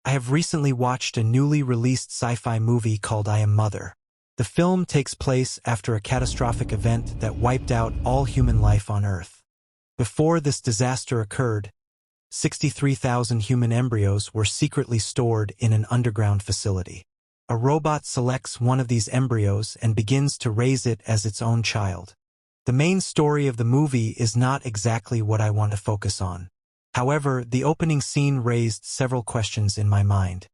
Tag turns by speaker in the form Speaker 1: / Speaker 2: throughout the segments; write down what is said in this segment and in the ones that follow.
Speaker 1: I have recently watched a newly released sci-fi movie called I Am Mother. The film takes place after a catastrophic event that wiped out all human life on Earth. Before this disaster occurred, 63,000 human embryos were secretly stored in an underground facility. A robot selects one of these embryos and begins to raise it as its own child. The main story of the movie is not exactly what I want to focus on. However, the opening scene raised several questions in my mind.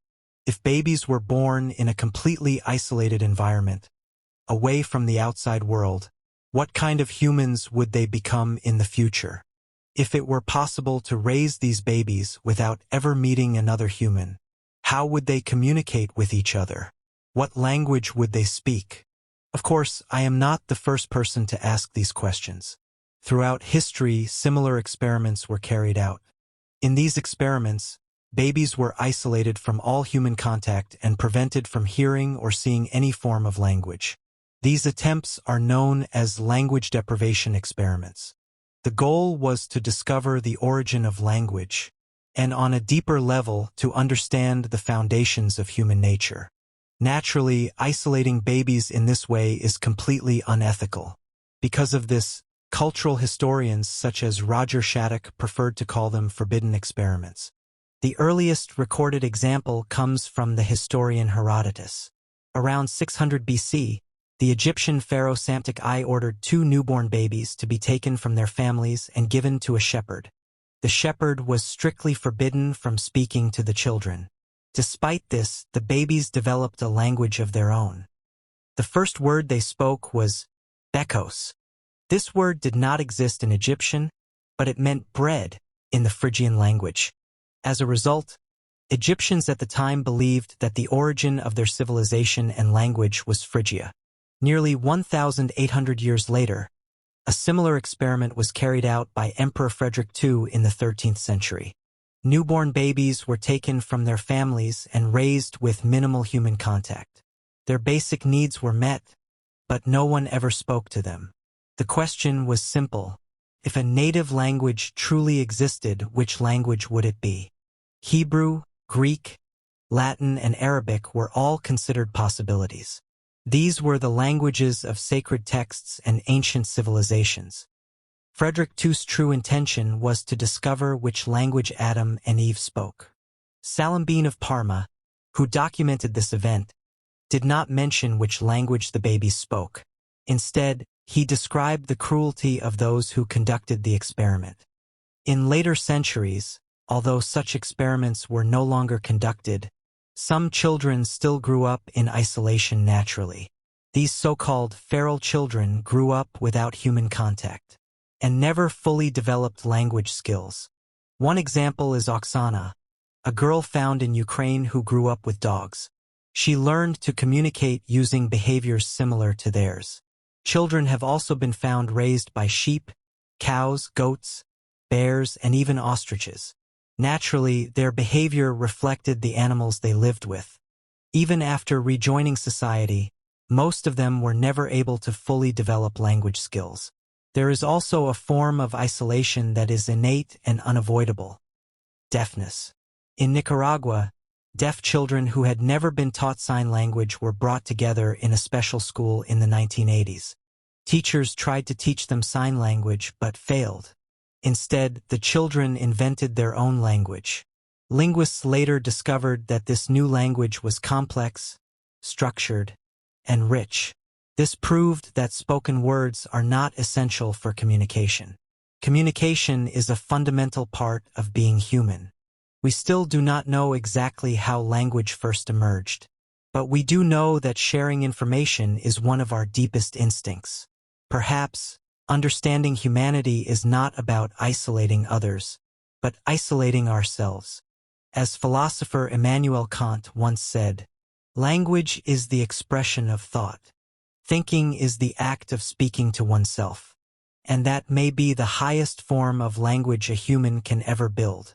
Speaker 1: If babies were born in a completely isolated environment, away from the outside world, what kind of humans would they become in the future? If it were possible to raise these babies without ever meeting another human, how would they communicate with each other? What language would they speak? Of course, I am not the first person to ask these questions. Throughout history, similar experiments were carried out. In these experiments, babies were isolated from all human contact and prevented from hearing or seeing any form of language. These attempts are known as language deprivation experiments. The goal was to discover the origin of language, and on a deeper level to understand the foundations of human nature. Naturally, isolating babies in this way is completely unethical. Because of this, cultural historians such as Roger Shattuck preferred to call them forbidden experiments. The earliest recorded example comes from the historian Herodotus. Around 600 BC, the Egyptian pharaoh Psamtik I ordered 2 newborn babies to be taken from their families and given to a shepherd. The shepherd was strictly forbidden from speaking to the children. Despite this, the babies developed a language of their own. The first word they spoke was bekos. This word did not exist in Egyptian, but it meant bread in the Phrygian language. As a result, Egyptians at the time believed that the origin of their civilization and language was Phrygia. Nearly 1,800 years later, a similar experiment was carried out by Emperor Frederick II in the 13th century. Newborn babies were taken from their families and raised with minimal human contact. Their basic needs were met, but no one ever spoke to them. The question was simple. If a native language truly existed, which language would it be? Hebrew, Greek, Latin, and Arabic were all considered possibilities. These were the languages of sacred texts and ancient civilizations. Frederick II's true intention was to discover which language Adam and Eve spoke. Salimbene of Parma, who documented this event, did not mention which language the babies spoke. Instead, he described the cruelty of those who conducted the experiment. In later centuries, although such experiments were no longer conducted, some children still grew up in isolation naturally. These so-called feral children grew up without human contact and never fully developed language skills. One example is Oksana, a girl found in Ukraine who grew up with dogs. She learned to communicate using behaviors similar to theirs. Children have also been found raised by sheep, cows, goats, bears, and even ostriches. Naturally, their behavior reflected the animals they lived with. Even after rejoining society, most of them were never able to fully develop language skills. There is also a form of isolation that is innate and unavoidable: deafness. In Nicaragua, deaf children who had never been taught sign language were brought together in a special school in the 1980s. Teachers tried to teach them sign language but failed. Instead, the children invented their own language. Linguists later discovered that this new language was complex, structured, and rich. This proved that spoken words are not essential for communication. Communication is a fundamental part of being human. We still do not know exactly how language first emerged, but we do know that sharing information is one of our deepest instincts. Perhaps, understanding humanity is not about isolating others, but isolating ourselves. As philosopher Immanuel Kant once said, language is the expression of thought. Thinking is the act of speaking to oneself, and that may be the highest form of language a human can ever build.